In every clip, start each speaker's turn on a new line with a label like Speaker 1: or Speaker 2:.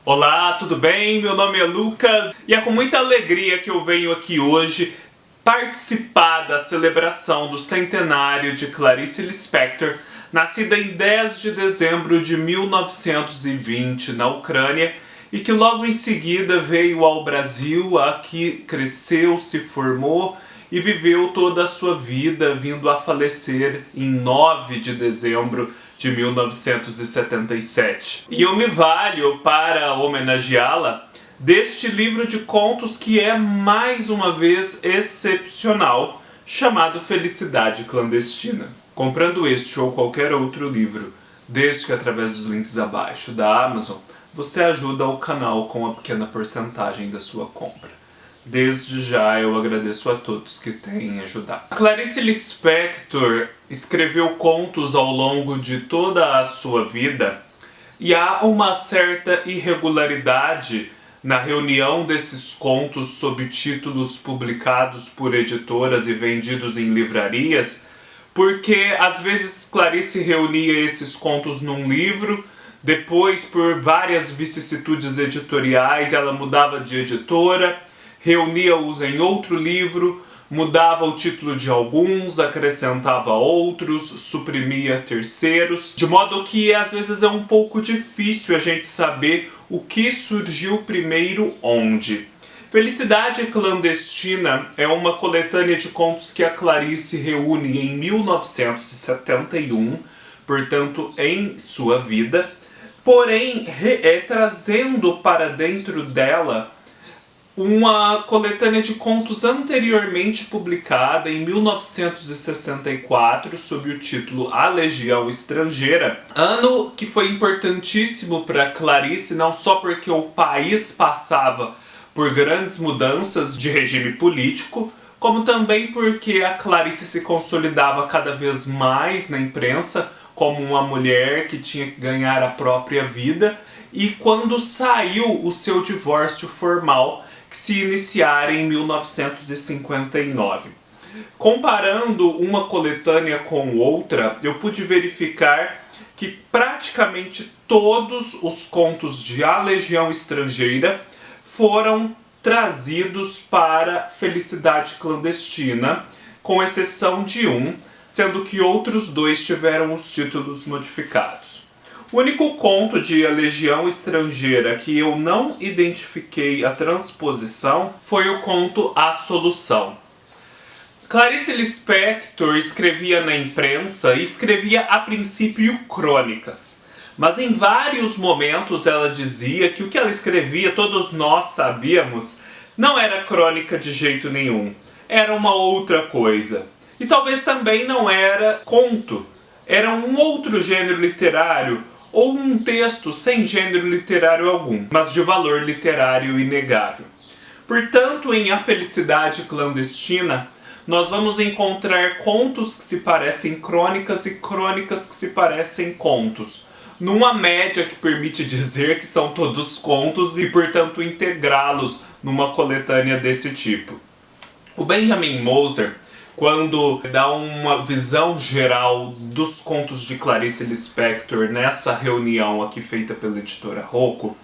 Speaker 1: Olá, tudo bem? Meu nome é Lucas e é com muita alegria que eu venho aqui hoje participar da celebração do centenário de Clarice Lispector, nascida em 10 de dezembro de 1920 na Ucrânia e que logo em seguida veio ao Brasil, aqui cresceu, se formou e viveu toda a sua vida, vindo a falecer em 9 de dezembro de 1977. E eu me valho para homenageá-la deste livro de contos que é mais uma vez excepcional, chamado Felicidade Clandestina. Comprando este ou qualquer outro livro, desde que através dos links abaixo da Amazon, você ajuda o canal com uma pequena porcentagem da sua compra. Desde já eu agradeço a todos que têm ajudado. Clarice Lispector escreveu contos ao longo de toda a sua vida e há uma certa irregularidade na reunião desses contos sob títulos publicados por editoras e vendidos em livrarias, porque às vezes Clarice reunia esses contos num livro, depois por várias vicissitudes editoriais ela mudava de editora, reunia-os em outro livro, mudava o título de alguns, acrescentava outros, suprimia terceiros, de modo que às vezes é um pouco difícil a gente saber o que surgiu primeiro onde. Felicidade Clandestina é uma coletânea de contos que a Clarice reúne em 1971, portanto em sua vida, porém trazendo para dentro dela uma coletânea de contos anteriormente publicada em 1964 sob o título A Legião Estrangeira, ano que foi importantíssimo para Clarice, não só porque o país passava por grandes mudanças de regime político, como também porque a Clarice se consolidava cada vez mais na imprensa como uma mulher que tinha que ganhar a própria vida, e quando saiu o seu divórcio formal, que se iniciara em 1959. Comparando uma coletânea com outra, eu pude verificar que praticamente todos os contos de A Legião Estrangeira foram trazidos para Felicidade Clandestina, com exceção de um, sendo que outros dois tiveram os títulos modificados. O único conto de A Legião Estrangeira que eu não identifiquei a transposição foi o conto A Solução. Clarice Lispector escrevia na imprensa e escrevia a princípio crônicas, mas em vários momentos ela dizia que o que ela escrevia, todos nós sabíamos, não era crônica de jeito nenhum, era uma outra coisa. E talvez também não era conto, era um outro gênero literário, ou um texto sem gênero literário algum, mas de valor literário inegável. Portanto, em A Felicidade Clandestina, nós vamos encontrar contos que se parecem crônicas e crônicas que se parecem contos, numa média que permite dizer que são todos contos e, portanto, integrá-los numa coletânea desse tipo. O Benjamin Moser, quando dá uma visão geral dos contos de Clarice Lispector nessa reunião aqui feita pela editora Rocco,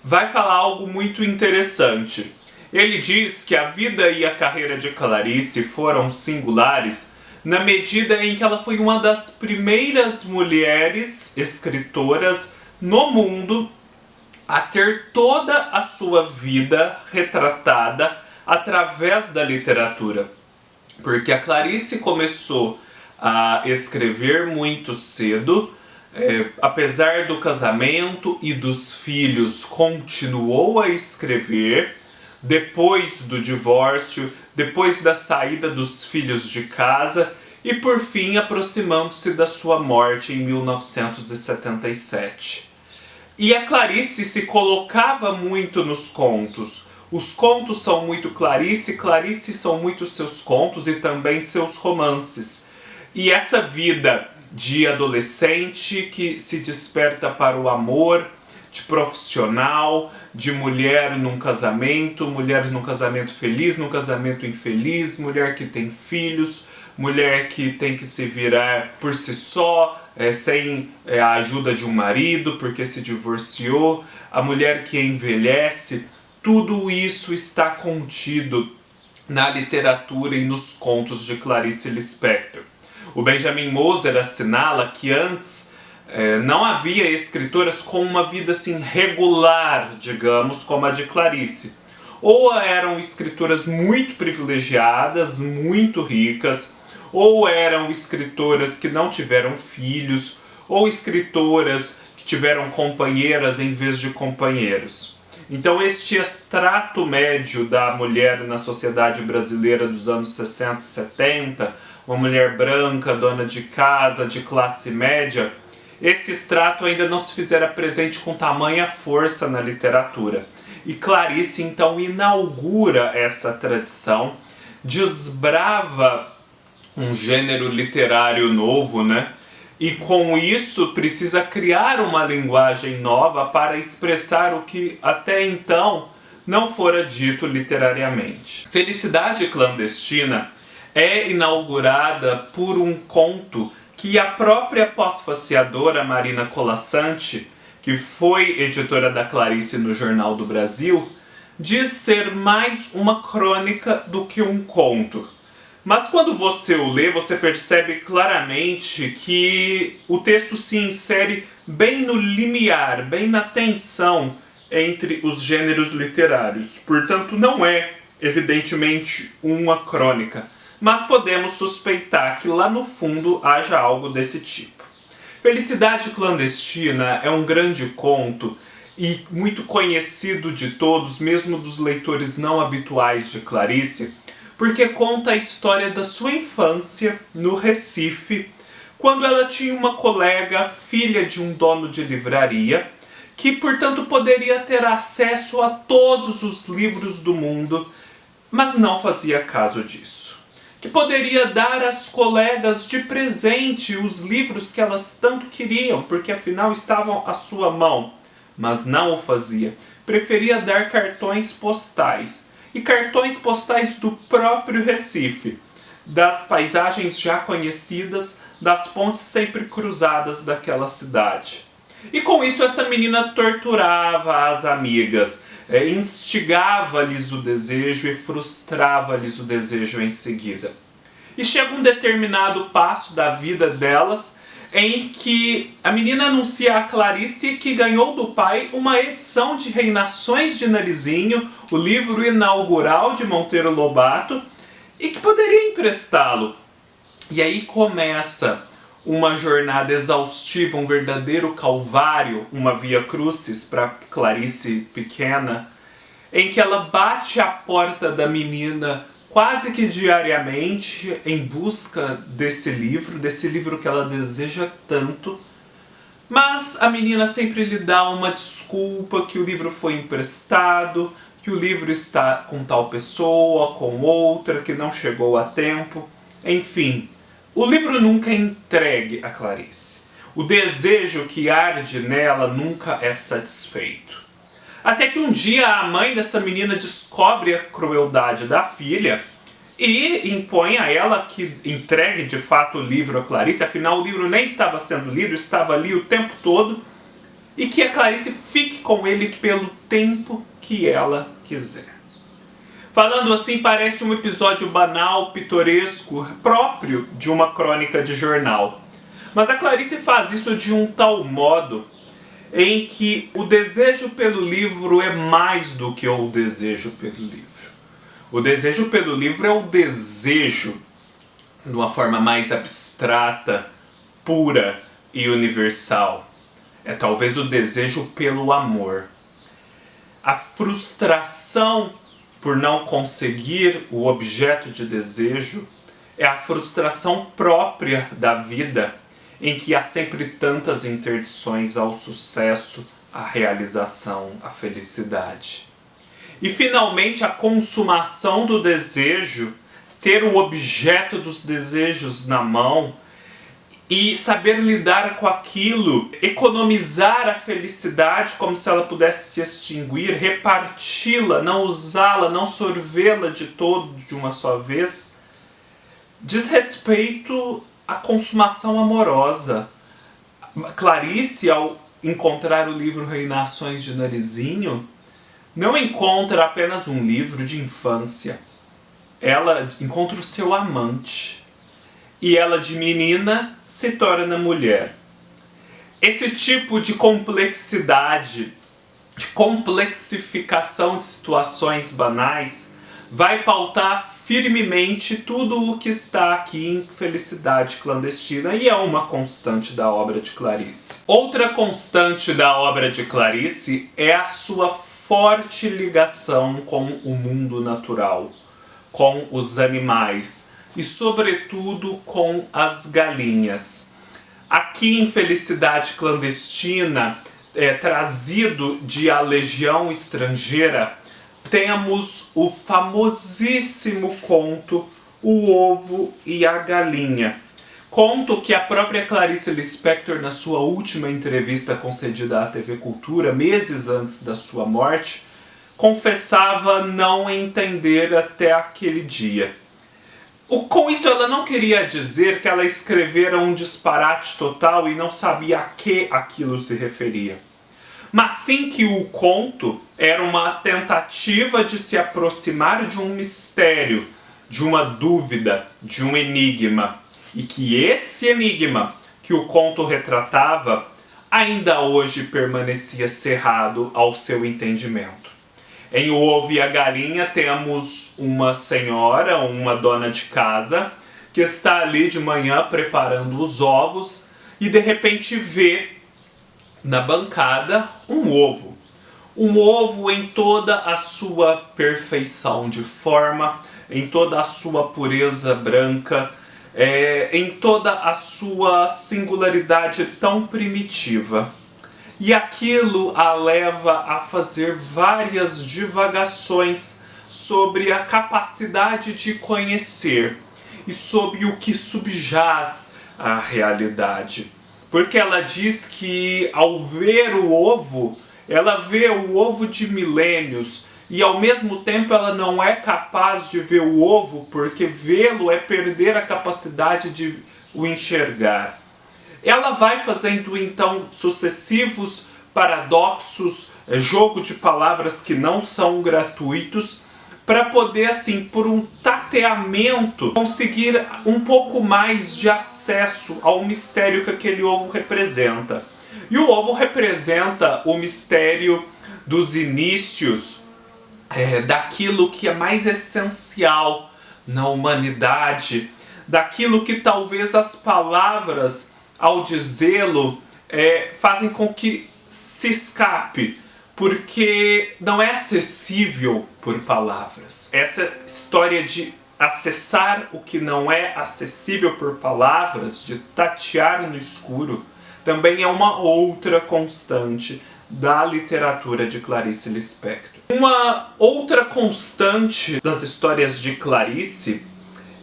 Speaker 1: vai falar algo muito interessante. Ele diz que a vida e a carreira de Clarice foram singulares na medida em que ela foi uma das primeiras mulheres escritoras no mundo a ter toda a sua vida retratada através da literatura. Porque a Clarice começou a escrever muito cedo, apesar do casamento e dos filhos, continuou a escrever. Depois do divórcio, depois da saída dos filhos de casa e por fim aproximando-se da sua morte em 1977. E a Clarice se colocava muito nos contos. Os contos são muito Clarice, Clarice são muito seus contos e também seus romances. E essa vida de adolescente que se desperta para o amor, de profissional, de mulher num casamento feliz, num casamento infeliz, mulher que tem filhos, mulher que tem que se virar por si só, sem a ajuda de um marido porque se divorciou, a mulher que envelhece. Tudo isso está contido na literatura e nos contos de Clarice Lispector. O Benjamin Moser assinala que antes não havia escritoras com uma vida assim regular, digamos, como a de Clarice. Ou eram escritoras muito privilegiadas, muito ricas, ou eram escritoras que não tiveram filhos, ou escritoras que tiveram companheiras em vez de companheiros. Então este extrato médio da mulher na sociedade brasileira dos anos 60 e 70, uma mulher branca, dona de casa, de classe média, esse extrato ainda não se fizera presente com tamanha força na literatura. E Clarice então inaugura essa tradição, desbrava um gênero literário novo, né? E com isso precisa criar uma linguagem nova para expressar o que até então não fora dito literariamente. Felicidade Clandestina é inaugurada por um conto que a própria pós-faciadora Marina Colasanti, que foi editora da Clarice no Jornal do Brasil, diz ser mais uma crônica do que um conto. Mas quando você o lê, você percebe claramente que o texto se insere bem no limiar, bem na tensão entre os gêneros literários. Portanto, não é, evidentemente, uma crônica, mas podemos suspeitar que lá no fundo haja algo desse tipo. Felicidade Clandestina é um grande conto e muito conhecido de todos, mesmo dos leitores não habituais de Clarice, porque conta a história da sua infância no Recife, quando ela tinha uma colega, filha de um dono de livraria, que portanto poderia ter acesso a todos os livros do mundo, mas não fazia caso disso. Que poderia dar às colegas de presente os livros que elas tanto queriam, porque afinal estavam à sua mão, mas não o fazia. Preferia dar cartões postais. E cartões postais do próprio Recife, das paisagens já conhecidas, das pontes sempre cruzadas daquela cidade. E com isso essa menina torturava as amigas, instigava-lhes o desejo e frustrava-lhes o desejo em seguida. E chega um determinado passo da vida delas em que a menina anuncia a Clarice que ganhou do pai uma edição de Reinações de Narizinho, o livro inaugural de Monteiro Lobato, e que poderia emprestá-lo. E aí começa uma jornada exaustiva, um verdadeiro calvário, uma via crucis para Clarice pequena, em que ela bate à porta da menina quase que diariamente em busca desse livro que ela deseja tanto, mas a menina sempre lhe dá uma desculpa que o livro foi emprestado, que o livro está com tal pessoa, com outra, que não chegou a tempo, enfim. O livro nunca é entregue a Clarice. O desejo que arde nela nunca é satisfeito. Até que um dia a mãe dessa menina descobre a crueldade da filha e impõe a ela que entregue de fato o livro a Clarice, afinal o livro nem estava sendo lido, estava ali o tempo todo, e que a Clarice fique com ele pelo tempo que ela quiser. Falando assim, parece um episódio banal, pitoresco, próprio de uma crônica de jornal. Mas a Clarice faz isso de um tal modo em que o desejo pelo livro é mais do que o desejo pelo livro. O desejo pelo livro é o desejo, de uma forma mais abstrata, pura e universal. É talvez o desejo pelo amor. A frustração por não conseguir o objeto de desejo é a frustração própria da vida, em que há sempre tantas interdições ao sucesso, à realização, à felicidade. E finalmente a consumação do desejo, ter o objeto dos desejos na mão e saber lidar com aquilo, economizar a felicidade como se ela pudesse se extinguir, reparti-la, não usá-la, não sorvê-la de todo de uma só vez, diz respeito à consumação amorosa. Clarice, ao encontrar o livro Reinações de Narizinho, não encontra apenas um livro de infância. Ela encontra o seu amante. E ela, de menina, se torna mulher. Esse tipo de complexidade, de complexificação de situações banais, vai pautar firmemente tudo o que está aqui em Felicidade Clandestina, e é uma constante da obra de Clarice. Outra constante da obra de Clarice é a sua forte ligação com o mundo natural, com os animais e, sobretudo, com as galinhas. Aqui em Felicidade Clandestina, trazido de A Legião Estrangeira, temos o famosíssimo conto O Ovo e a Galinha. Conto que a própria Clarice Lispector, na sua última entrevista concedida à TV Cultura, meses antes da sua morte, confessava não entender até aquele dia. Com isso, ela não queria dizer que ela escrevera um disparate total e não sabia a que aquilo se referia. Mas sim que o conto era uma tentativa de se aproximar de um mistério, de uma dúvida, de um enigma. E que esse enigma que o conto retratava ainda hoje permanecia cerrado ao seu entendimento. Em O Ovo e a Galinha temos uma senhora, uma dona de casa, que está ali de manhã preparando os ovos e de repente vê na bancada um ovo. Um ovo em toda a sua perfeição de forma, em toda a sua pureza branca, em toda a sua singularidade tão primitiva. E aquilo a leva a fazer várias divagações sobre a capacidade de conhecer e sobre o que subjaz a realidade. Porque ela diz que ao ver o ovo, ela vê o ovo de milênios e ao mesmo tempo ela não é capaz de ver o ovo, porque vê-lo é perder a capacidade de o enxergar. Ela vai fazendo então sucessivos paradoxos, jogo de palavras que não são gratuitos, para poder, assim, por um tateamento, conseguir um pouco mais de acesso ao mistério que aquele ovo representa. E o ovo representa o mistério dos inícios, daquilo que é mais essencial na humanidade, daquilo que talvez as palavras, ao dizê-lo, fazem com que se escape, porque não é acessível por palavras. Essa história de acessar o que não é acessível por palavras, de tatear no escuro, também é uma outra constante da literatura de Clarice Lispector. Uma outra constante das histórias de Clarice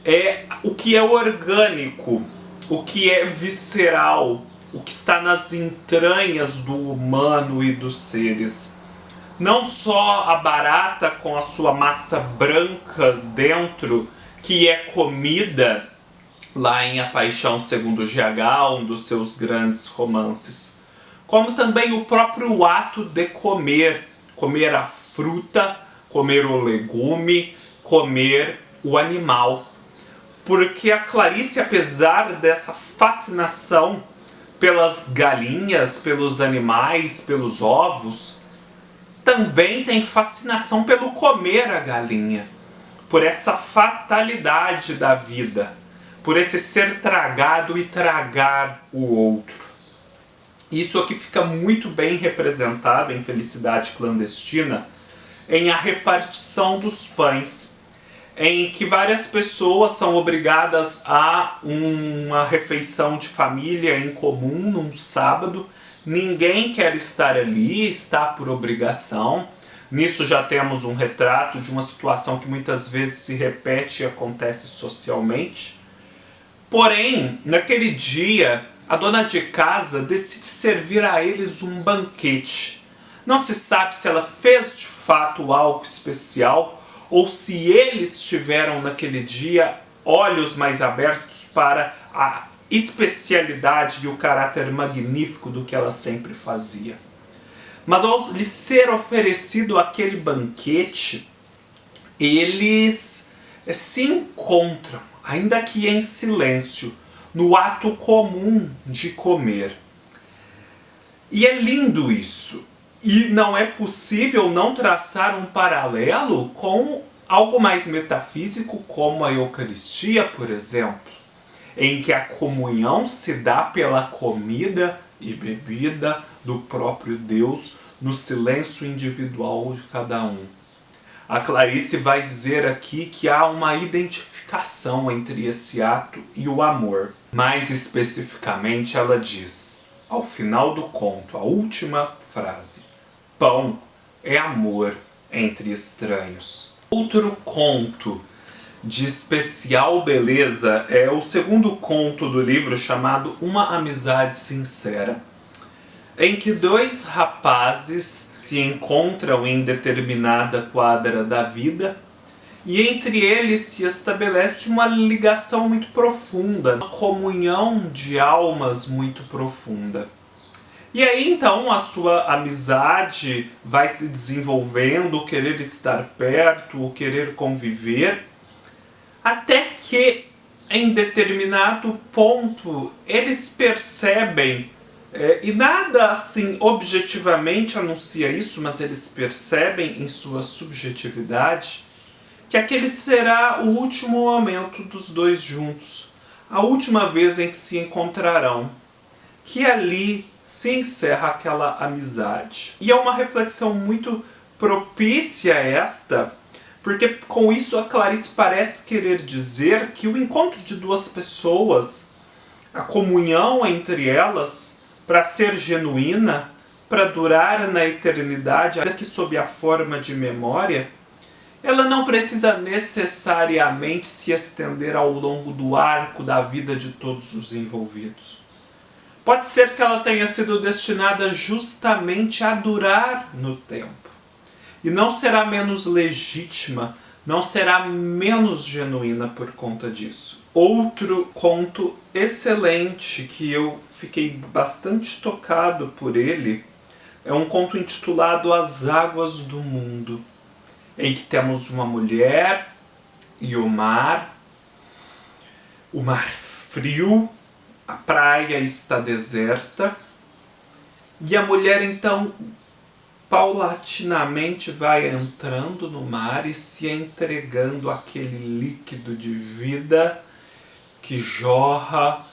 Speaker 1: é o que é orgânico, o que é visceral, o que está nas entranhas do humano e dos seres. Não só a barata com a sua massa branca dentro, que é comida lá em A Paixão Segundo GH, um dos seus grandes romances, como também o próprio ato de comer, comer a fruta, comer o legume, comer o animal. Porque a Clarice, apesar dessa fascinação pelas galinhas, pelos animais, pelos ovos, também tem fascinação pelo comer a galinha, por essa fatalidade da vida, por esse ser tragado e tragar o outro. Isso aqui fica muito bem representado em Felicidade Clandestina, em A Repartição dos Pães, em que várias pessoas são obrigadas a uma refeição de família em comum num sábado. Ninguém quer estar ali, está por obrigação. Nisso já temos um retrato de uma situação que muitas vezes se repete e acontece socialmente. Porém, naquele dia, a dona de casa decide servir a eles um banquete. Não se sabe se ela fez de fato algo especial ou se eles tiveram naquele dia olhos mais abertos para a especialidade e o caráter magnífico do que ela sempre fazia. Mas ao lhe ser oferecido aquele banquete, eles se encontram, ainda que em silêncio, no ato comum de comer. E é lindo isso. E não é possível não traçar um paralelo com algo mais metafísico, como a Eucaristia, por exemplo, em que a comunhão se dá pela comida e bebida do próprio Deus no silêncio individual de cada um. A Clarice vai dizer aqui que há uma identificação entre esse ato e o amor. Mais especificamente, ela diz, ao final do conto, a última frase: pão é amor entre estranhos. Outro conto de especial beleza é o segundo conto do livro, chamado Uma Amizade Sincera, em que dois rapazes se encontram em determinada quadra da vida e entre eles se estabelece uma ligação muito profunda, uma comunhão de almas muito profunda. E aí então a sua amizade vai se desenvolvendo, o querer estar perto, o querer conviver, até que em determinado ponto eles percebem, e nada assim objetivamente anuncia isso, mas eles percebem em sua subjetividade que aquele será o último momento dos dois juntos, a última vez em que se encontrarão, que ali se encerra aquela amizade. E é uma reflexão muito propícia esta, porque com isso a Clarice parece querer dizer que o encontro de duas pessoas, a comunhão entre elas, para ser genuína, para durar na eternidade, ainda que sob a forma de memória, ela não precisa necessariamente se estender ao longo do arco da vida de todos os envolvidos. Pode ser que ela tenha sido destinada justamente a durar no tempo. E não será menos legítima, não será menos genuína por conta disso. Outro conto excelente que eu fiquei bastante tocado por ele é um conto intitulado As Águas do Mundo, em que temos uma mulher e o mar frio, a praia está deserta, e a mulher então paulatinamente vai entrando no mar e se entregando àquele líquido de vida que jorra,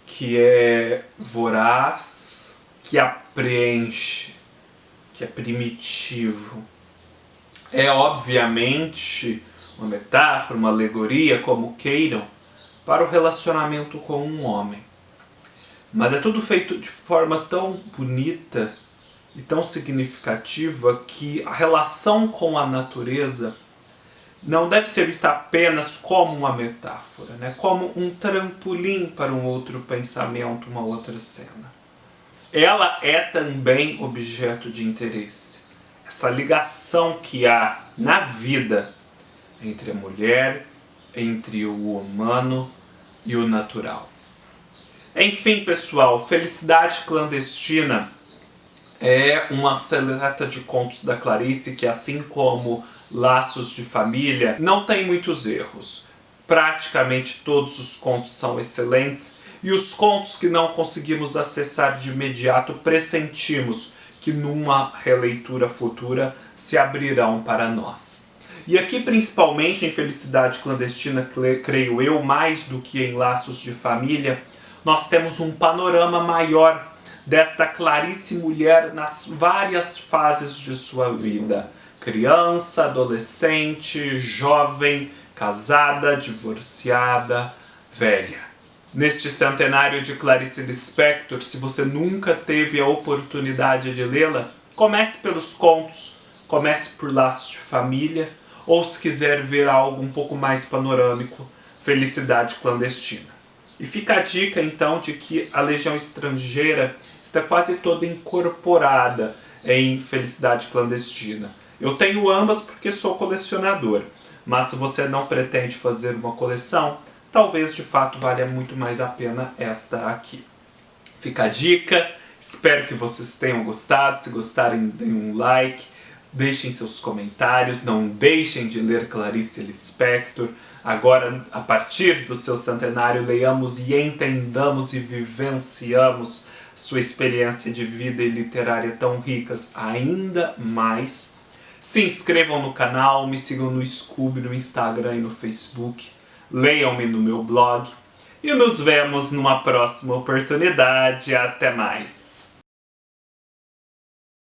Speaker 1: que é voraz, que a preenche, que é primitivo. É obviamente uma metáfora, uma alegoria, como queiram, para o relacionamento com um homem. Mas é tudo feito de forma tão bonita e tão significativa que a relação com a natureza não deve ser vista apenas como uma metáfora, né? Como um trampolim para um outro pensamento, uma outra cena. Ela é também objeto de interesse. Essa ligação que há na vida entre a mulher, entre o humano e o natural. Enfim, pessoal, Felicidade Clandestina é uma seleta de contos da Clarice que, assim como Laços de Família, não tem muitos erros. Praticamente todos os contos são excelentes, e os contos que não conseguimos acessar de imediato pressentimos que numa releitura futura se abrirão para nós. E aqui, principalmente em Felicidade Clandestina, creio eu, mais do que em Laços de Família, nós temos um panorama maior desta Clarice mulher nas várias fases de sua vida. Criança, adolescente, jovem, casada, divorciada, velha. Neste centenário de Clarice Lispector, se você nunca teve a oportunidade de lê-la, comece pelos contos, comece por Laços de Família, ou se quiser ver algo um pouco mais panorâmico, Felicidade Clandestina. E fica a dica então de que a Legião Estrangeira está quase toda incorporada em Felicidade Clandestina. Eu tenho ambas porque sou colecionador, Mas se você não pretende fazer uma coleção, talvez de fato valha muito mais a pena esta aqui. Fica a dica, espero que vocês tenham gostado. Se gostarem, deem um like, deixem seus comentários, não deixem de ler Clarice Lispector. Agora, a partir do seu centenário, leiamos e entendamos e vivenciamos sua experiência de vida e literária tão ricas ainda mais. Se inscrevam no canal, me sigam no Scoob, no Instagram e no Facebook. Leiam-me no meu blog. E nos vemos numa próxima oportunidade. Até mais!